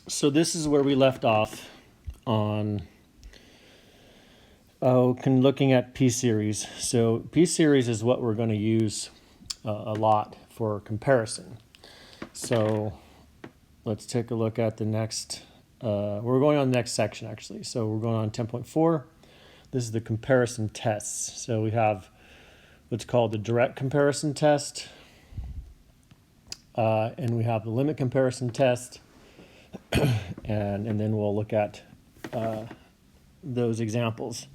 So this is where we left off on looking at p-series. So p-series is what we're going to use a lot for comparison. So let's take a look at the next. We're going on the next section actually. So we're going on 10.4. This is the comparison tests. So we have what's called the direct comparison test, and we have the limit comparison test, and then we'll look at those examples.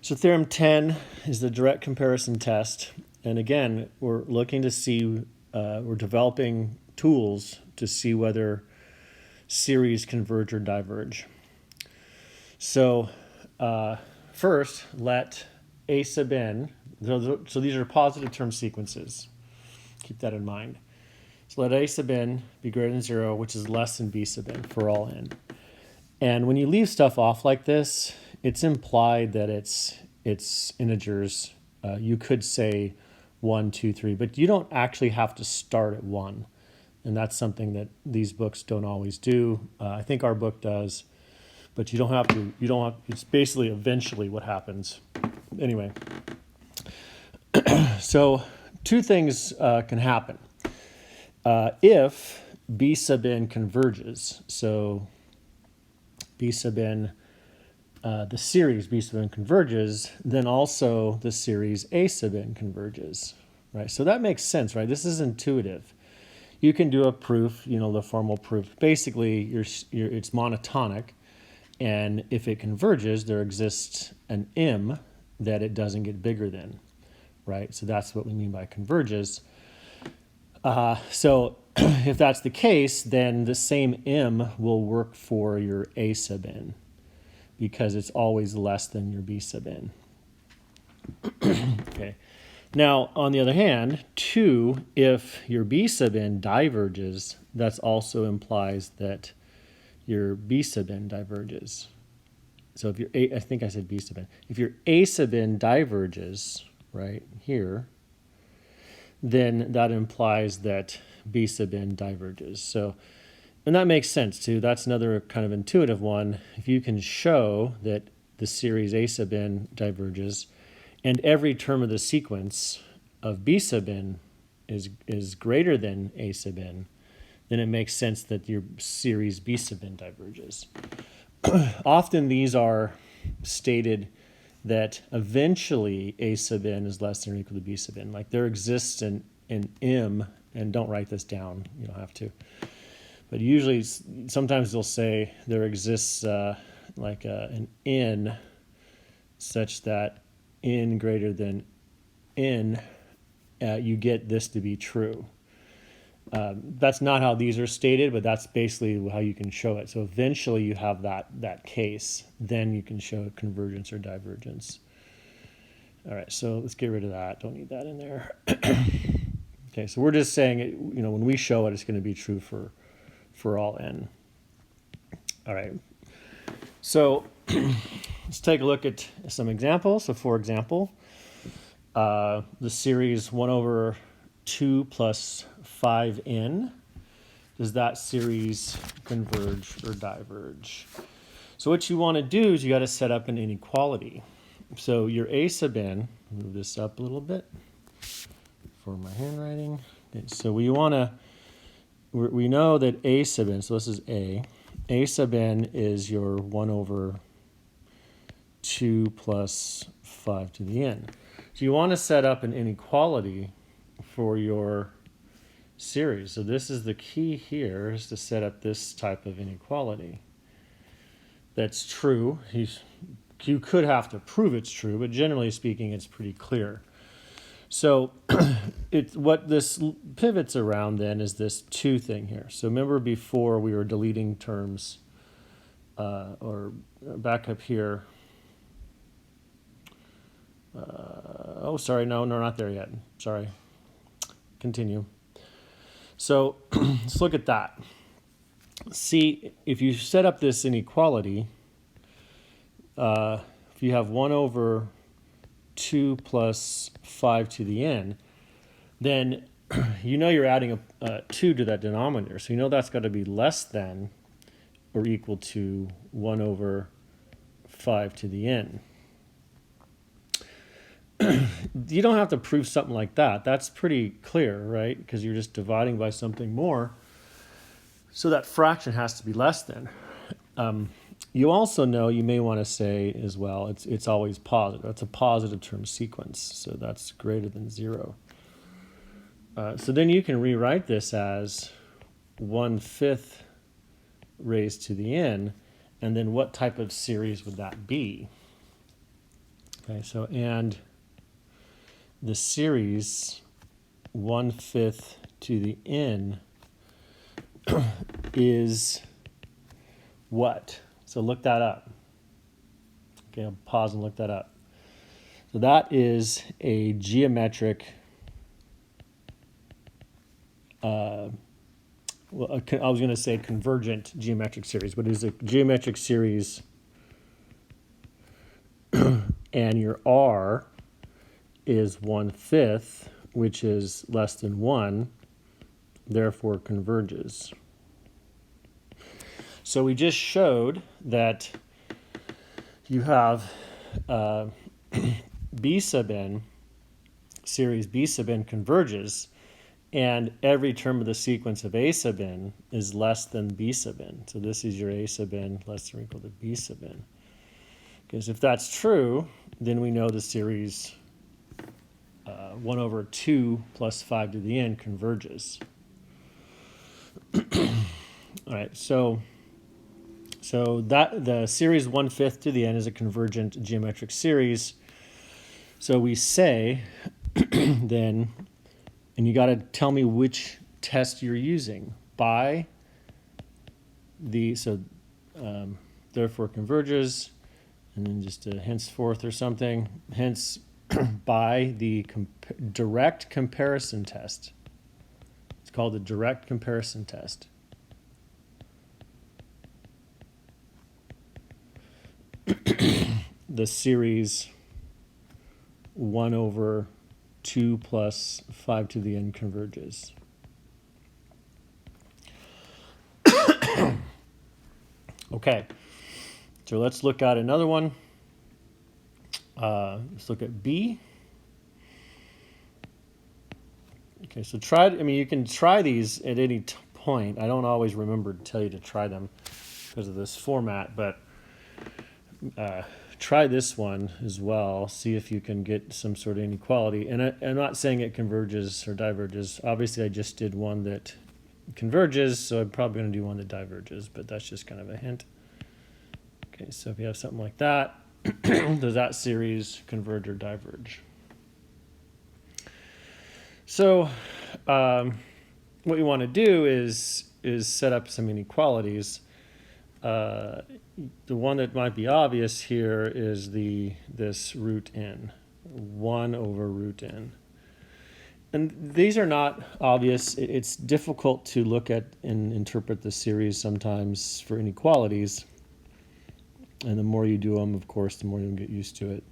So theorem 10 is the direct comparison test, and again, we're looking to see, we're developing tools to see whether series converge or diverge. So first, let A sub n, so these are positive term sequences, keep that in mind. So let A sub n be greater than 0, which is less than B sub n for all n. And when you leave stuff off like this, it's implied that it's integers. You could say 1, 2, 3, but you don't actually have to start at 1. And that's something that these books don't always do. I think our book does, but you don't have to. It's basically eventually what happens. Anyway, so two things can happen. If B sub n converges, so B sub n, the series B sub n converges, then also the series A sub n converges, right? So that makes sense, right? This is intuitive. You can do a proof, the formal proof. Basically, it's monotonic, and if it converges, there exists an m that it doesn't get bigger than, right? So that's what we mean by converges. So if that's the case, then the same m will work for your A sub n because it's always less than your B sub n. Okay. Now, on the other hand, 2, if your B sub n diverges, that also implies that your B sub n diverges. So if your I think I said B sub n. If your A sub n diverges, right here, then that implies that B sub n diverges. So, and that makes sense too. That's another kind of intuitive one. If you can show that the series A sub n diverges, and every term of the sequence of B sub n is greater than A sub n, then it makes sense that your series B sub n diverges. Often these are stated that eventually A sub n is less than or equal to B sub n. Like there exists an m, and don't write this down, you don't have to. But usually, sometimes they'll say there exists an n such that n greater than n, you get this to be true. That's not how these are stated, but that's basically how you can show it. So eventually you have that case, then you can show convergence or divergence. All right, so let's get rid of that. Don't need that in there. Okay, so we're just saying, when we show it, it's going to be true for all n. All right, so let's take a look at some examples. So for example, the series 1 over 2 plus 5n, does that series converge or diverge? So what you want to do is you got to set up an inequality. So your A sub n, move this up a little bit for my handwriting. Okay, so we know that A sub n, so this is A sub n is your 1 over 2 plus 5 to the n. So you want to set up an inequality for your series. So this is the key here, is to set up this type of inequality. That's true. You could have to prove it's true, but generally speaking, it's pretty clear. So what this pivots around then is this 2 thing here. So remember before we were deleting terms, or back up here. Sorry, no, not there yet. Sorry. Continue. So let's look at that. See, if you set up this inequality, if you have 1 over 2 plus 5 to the n, then you're adding a 2 to that denominator. So that's got to be less than or equal to 1 over 5 to the n. You don't have to prove something like that. That's pretty clear, right? Because you're just dividing by something more. So that fraction has to be less than. You also know, you may want to say as well, it's always positive. That's a positive term sequence, so that's greater than 0. So then you can rewrite this as 1/5 raised to the n, and then what type of series would that be? Okay, so and the series 1/5 to the n is what? So look that up. Okay, I'll pause and look that up. So that is a geometric, I was going to say convergent geometric series, but it is a geometric series, and your r is 1/5, which is less than 1, therefore converges. So we just showed that you have B sub n, series B sub n converges, and every term of the sequence of A sub n is less than B sub n. So this is your A sub n less than or equal to B sub n. Because if that's true, then we know the series 1 over 2 plus 5 to the n converges. All right, so that the series 1/5 to the n is a convergent geometric series. So we say then, and you got to tell me which test you're using. By the, therefore converges, and then just a henceforth or something, hence by the direct comparison test. It's called the direct comparison test. The series 1 over 2 plus 5 to the n converges. Okay, so let's look at another one. Let's look at B. Okay, so you can try these at any point. I don't always remember to tell you to try them because of this format, but try this one as well. See if you can get some sort of inequality. And I'm not saying it converges or diverges. Obviously, I just did one that converges, so I'm probably going to do one that diverges, but that's just kind of a hint. Okay, so if you have something like that, does that series converge or diverge? So what you want to do is set up some inequalities. The one that might be obvious here is this root n, 1 over root n. And these are not obvious. It's difficult to look at and interpret the series sometimes for inequalities. And the more you do them, of course, the more you'll get used to it.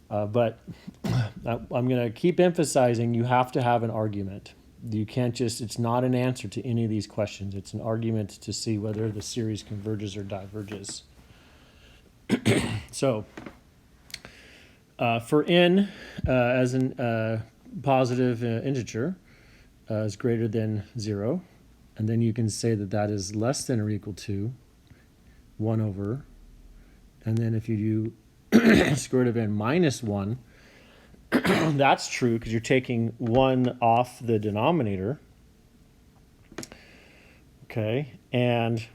But I'm going to keep emphasizing you have to have an argument. You can't just, it's not an answer to any of these questions. It's an argument to see whether the series converges or diverges. So for n as a positive integer is greater than 0, and then you can say that that is less than or equal to 1 over, and then if you do square root of n minus 1, that's true because you're taking 1 off the denominator. Okay, and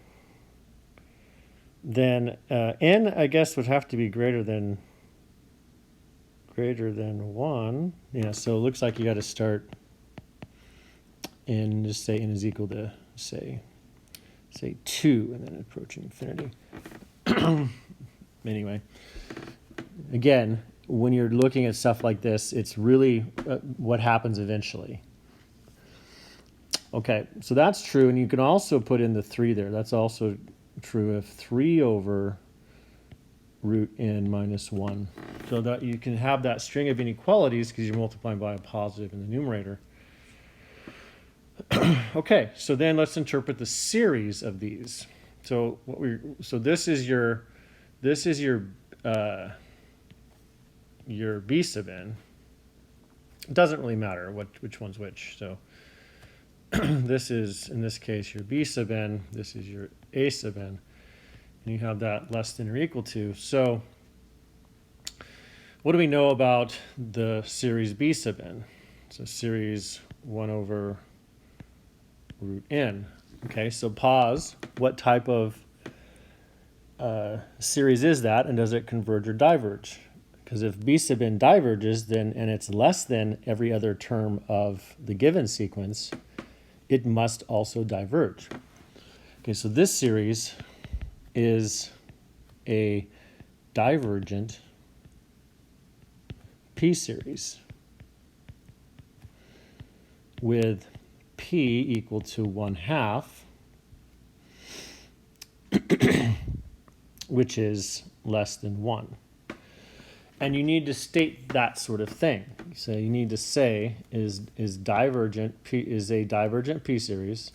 then n, I guess, would have to be greater than 1. Yeah, so it looks like you got to start in, just say n is equal to, say 2, and then approaching infinity. Anyway, again, when you're looking at stuff like this, it's really what happens eventually. Okay, so that's true, and you can also put in the 3 there. That's also true of 3 over root n minus 1. So that you can have that string of inequalities because you're multiplying by a positive in the numerator. Okay, so then let's interpret the series of these. So this is your B sub n. It doesn't really matter which one's which. So this is, in this case, your B sub n. This is your A sub n. And you have that less than or equal to. So what do we know about the series B sub n? So series 1 over root n. Okay, so pause. What type of series is that, and does it converge or diverge? Because if B sub n diverges, then and it's less than every other term of the given sequence, it must also diverge. Okay, so this series is a divergent P series with P equal to 1/2, which is less than 1. And you need to state that sort of thing. So you need to say is divergent P is a divergent P series.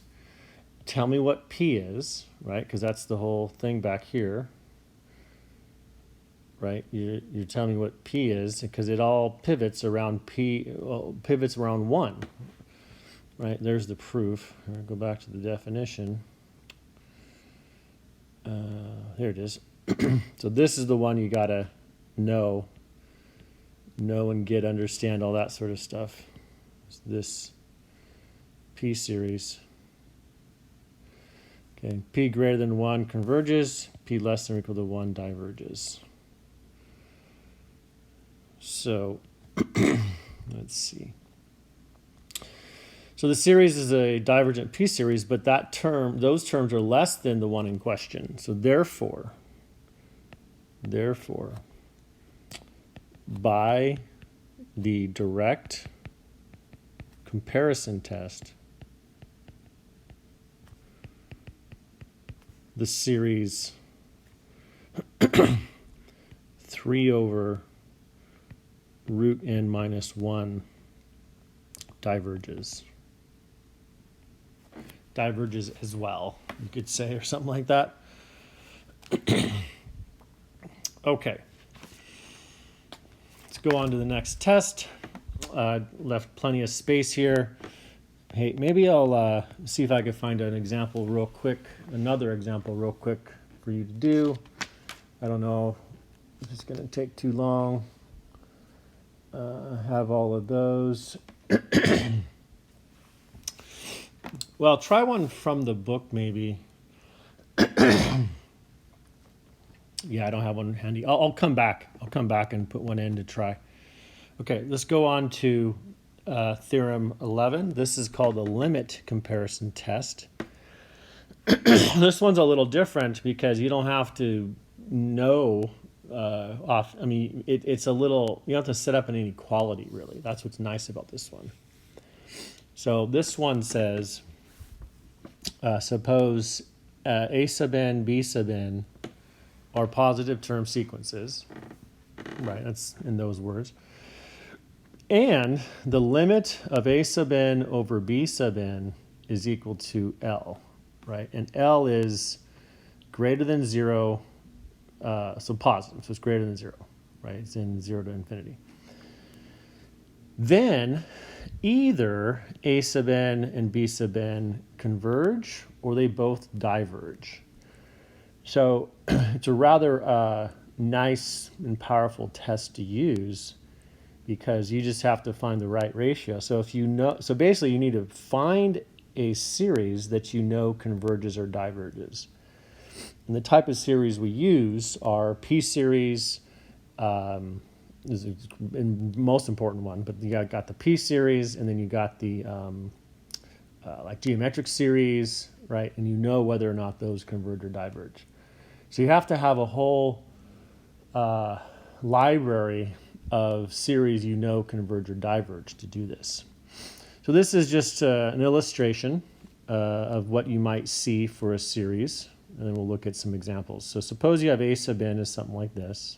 Tell me what P is, right? Because that's the whole thing back here, right? You're telling me what P is because it all pivots around P, pivots around 1, right? There's the proof. I'll go back to the definition. Here it is. So this is the one you gotta know and get, understand, all that sort of stuff. It's this P series. Okay, P greater than 1 converges, P less than or equal to 1 diverges. So let's see. So the series is a divergent P series, but those terms are less than the one in question. So therefore, by the direct comparison test, the series 3 over root n minus 1 diverges. Diverges as well, you could say, or something like that. Okay. Let's go on to the next test. Left plenty of space here. Hey, maybe I'll see if I can find an example real quick, another example real quick for you to do. I don't know if it's going to take too long. Have all of those. Well, try one from the book maybe. Yeah, I don't have one handy. I'll come back. I'll come back and put one in to try. Okay, let's go on to theorem 11. This is called a limit comparison test. This one's a little different because you don't have to know it's a little, you don't have to set up an inequality, really. That's what's nice about this one. So this one says, suppose A sub n, B sub n are positive term sequences. Right, that's in those words. And the limit of A sub n over B sub n is equal to L, right? And L is greater than 0, so positive, so it's greater than 0, right? It's in 0 to infinity. Then either A sub n and B sub n converge or they both diverge. So it's a rather nice and powerful test to use because you just have to find the right ratio. So if you know, so basically you need to find a series that you know converges or diverges. And the type of series we use are P series, is the most important one, but you got the P series, and then you got the like geometric series, right? And you know whether or not those converge or diverge. So you have to have a whole library of series you know converge or diverge to do this. So this is just an illustration of what you might see for a series, and then we'll look at some examples. So suppose you have A sub n is something like this.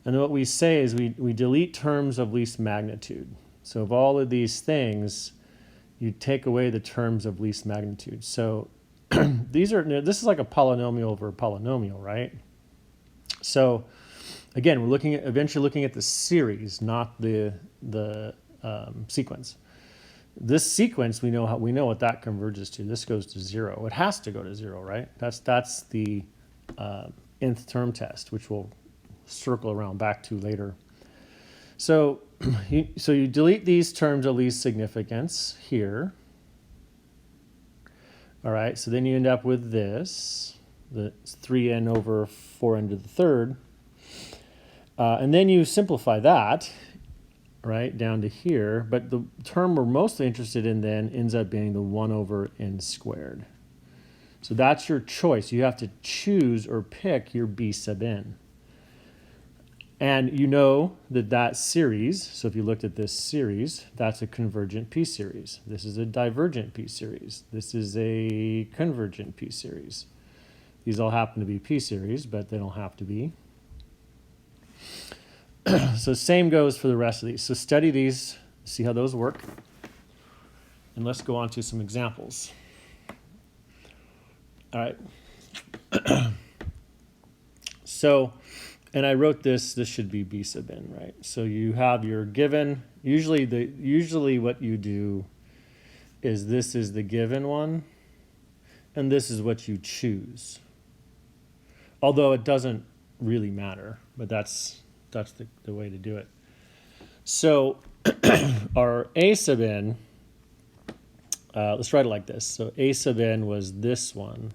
And what we say is we delete terms of least magnitude. So of all of these things, you take away the terms of least magnitude. So this is like a polynomial over a polynomial, right? So again, we're eventually looking at the series, not the sequence. This sequence, we know what that converges to. This goes to 0. It has to go to 0, right? That's the nth term test, which we'll circle around back to later. So you delete these terms of least significance here. All right, so then you end up with this, the 3n over 4n to the third. And then you simplify that, right, down to here. But the term we're mostly interested in then ends up being the 1 over n squared. So that's your choice. You have to choose or pick your b sub n. And you know that series, so if you looked at this series, that's a convergent p-series. This is a divergent p-series. This is a convergent p-series. These all happen to be p-series, but they don't have to be. So same goes for the rest of these. So study these, see how those work. And let's go on to some examples. All right. So, and I wrote this should be b sub n, right? So you have your given, usually what you do is this is the given one, and this is what you choose. Although it doesn't really matter, but that's the way to do it. So our a sub n, let's write it like this. So a sub n was this one.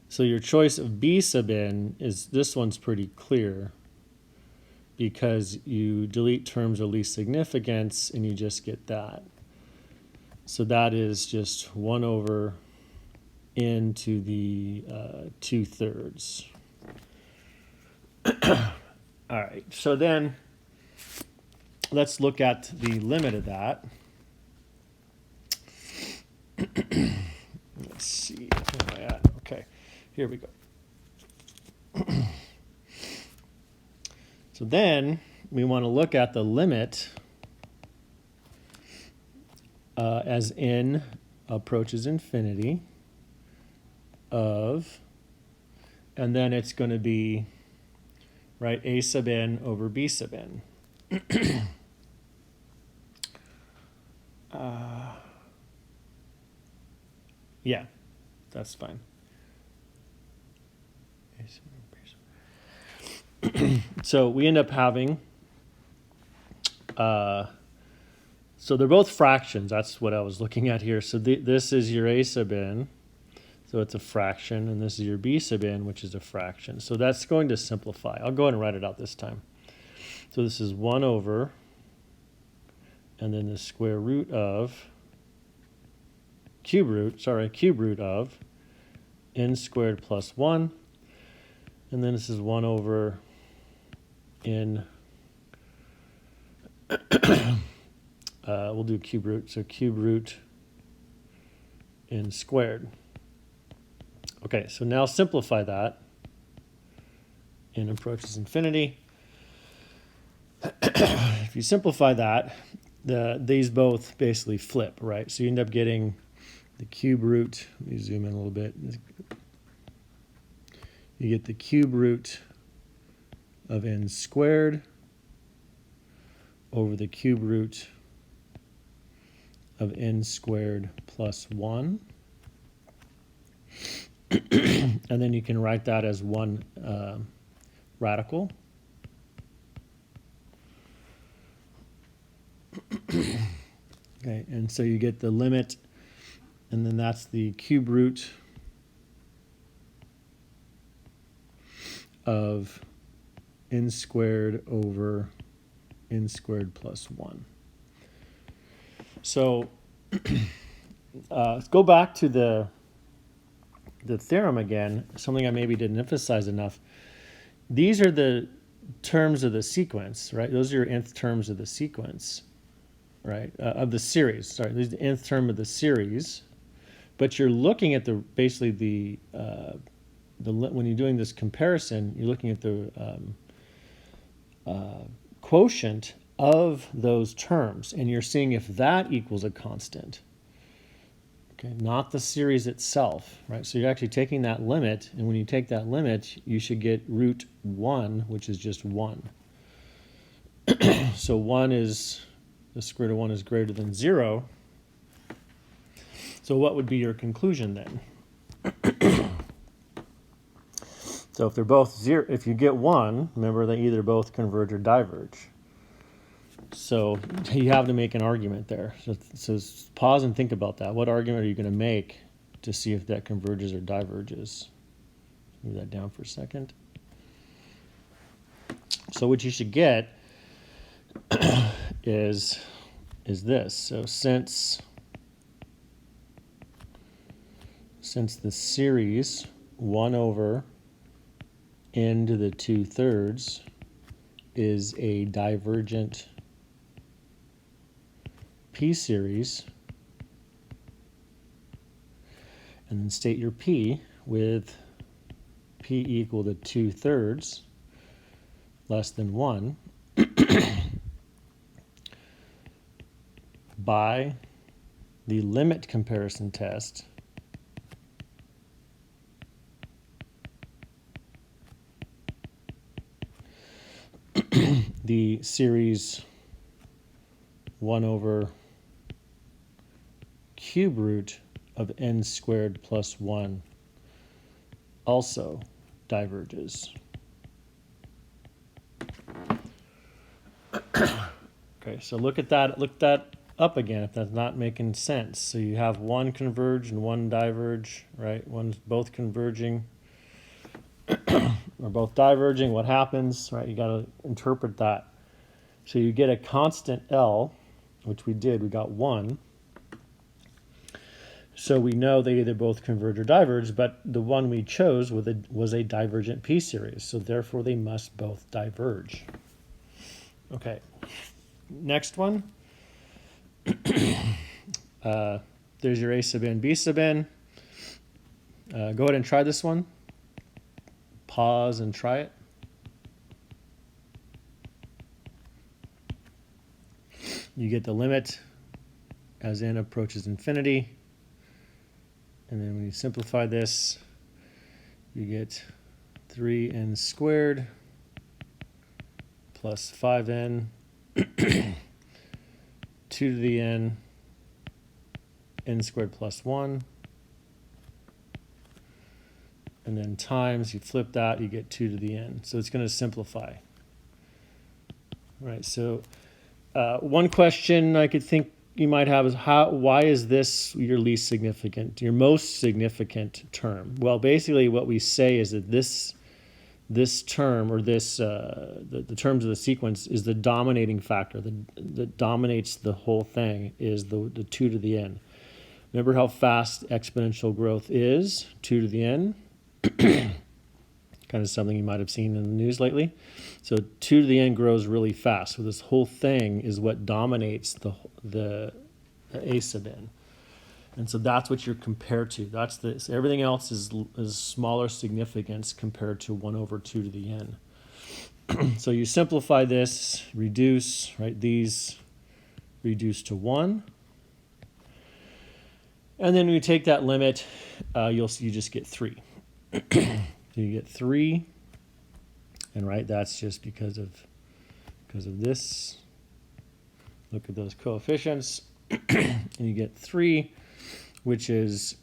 So your choice of b sub n is, this one's pretty clear because you delete terms of least significance and you just get that. So that is just 1 over n to the 2/3. All right, so then let's look at the limit of that. Let's see, where am I at? Okay, here we go. So then we want to look at the limit as n approaches infinity of, and then it's going to be, right, a sub n over b sub n. Yeah, that's fine. So we end up having, so they're both fractions. That's what I was looking at here. So this is your a sub n, so it's a fraction, and this is your b sub n, which is a fraction. So that's going to simplify. I'll go ahead and write it out this time. So this is 1 over, and then the square root of, cube root of n squared plus 1, and then this is 1 over n, we'll do cube root, so cube root n squared. Okay, so now simplify that. N approaches infinity. If you simplify that, these both basically flip, right? So you end up getting the cube root, let me zoom in a little bit. You get the cube root of n squared over the cube root of n squared plus 1. And then you can write that as one radical. Okay, and so you get the limit, and then that's the cube root of n squared over n squared plus 1. So let's go back to the theorem again, something I maybe didn't emphasize enough. These are the terms of the sequence, right? Those are your nth terms of the sequence, right? Of the series, sorry, this is the nth term of the series. But you're looking at basically when you're doing this comparison, you're looking at the quotient of those terms, and you're seeing if that equals a constant. Okay, not the series itself, right? So you're actually taking that limit, and when you take that limit, you should get root 1, which is just 1. So 1 is, the square root of 1 is greater than 0. So what would be your conclusion then? So if they're both 0, if you get 1, remember they either both converge or diverge. So you have to make an argument there. So pause and think about that. What argument are you going to make to see if that converges or diverges? Move that down for a second. So what you should get is this. So since the series 1 over n to the 2/3 is a divergent p-series, and then state your p with p equal to 2/3 less than 1 by the limit comparison test the series 1 over cube root of n squared plus 1 also diverges. Okay, so look that up again if that's not making sense. So you have one converge and one diverge, right? One's both converging or both diverging. What happens, right? You got to interpret that. So you get a constant L, which we did. We got 1. So we know they either both converge or diverge, but the one we chose was a divergent p-series. So therefore, they must both diverge. Okay, next one. There's your A sub n, B sub n. Go ahead and try this one. Pause and try it. You get the limit as n approaches infinity. And then when you simplify this, you get 3n squared plus 5n 2 to the n squared plus 1. And then times, you flip that, you get 2 to the n. So it's going to simplify. All right, so one question I could think you might have is why is this your least significant, your most significant term? Well, basically what we say is that this term, or the terms of the sequence, is the dominating factor that dominates the whole thing, is the 2 to the n. Remember how fast exponential growth is, 2 to the n? Kind of something you might have seen in the news lately. So 2 to the n grows really fast. So this whole thing is what dominates the A sub n. And so that's what you're compared to. So everything else is smaller significance compared to 1 over 2 to the n. So you simplify this, reduce, right? These reduce to 1. And then when you take that limit, you just get 3. So you get 3, and right, that's just because of this. Look at those coefficients, and you get 3, which is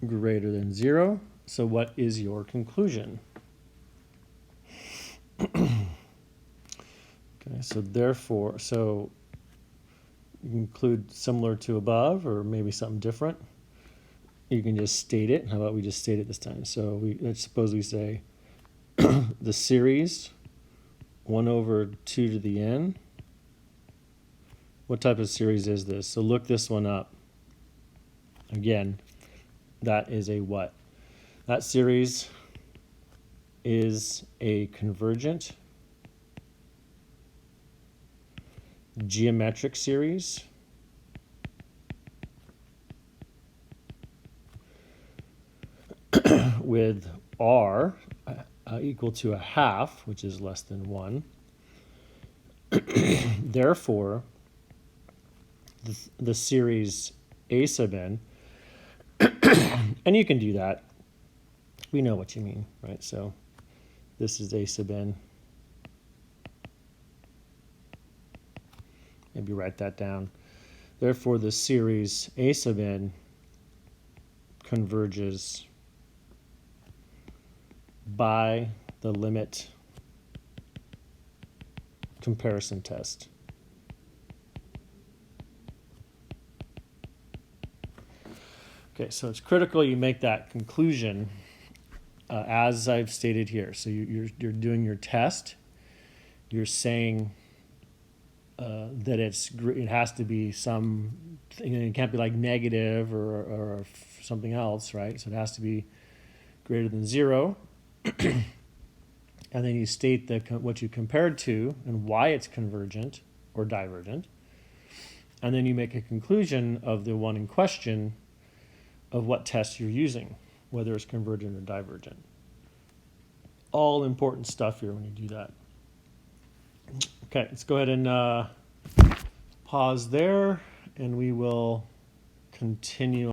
greater than 0. So what is your conclusion? Okay, so therefore, you conclude similar to above, or maybe something different. You can just state it. How about we just state it this time? So let's suppose we say the series 1 over 2 to the n. What type of series is this? So look this one up. Again, that is a what? That series is a convergent geometric series with r equal to a half, which is less than 1. Therefore, the series A sub n And you can do that. We know what you mean, right? So this is a sub n. Maybe write that down. Therefore, the series a sub n converges by the limit comparison test. Okay, so it's critical you make that conclusion as I've stated here. So you're doing your test. You're saying that it has to be some, it can't be like negative or something else, right? So it has to be greater than 0. And then you state what you compared to and why it's convergent or divergent. And then you make a conclusion of the one in question of what test you're using, whether it's convergent or divergent. All important stuff here when you do that. Okay, let's go ahead and pause there, and we will continue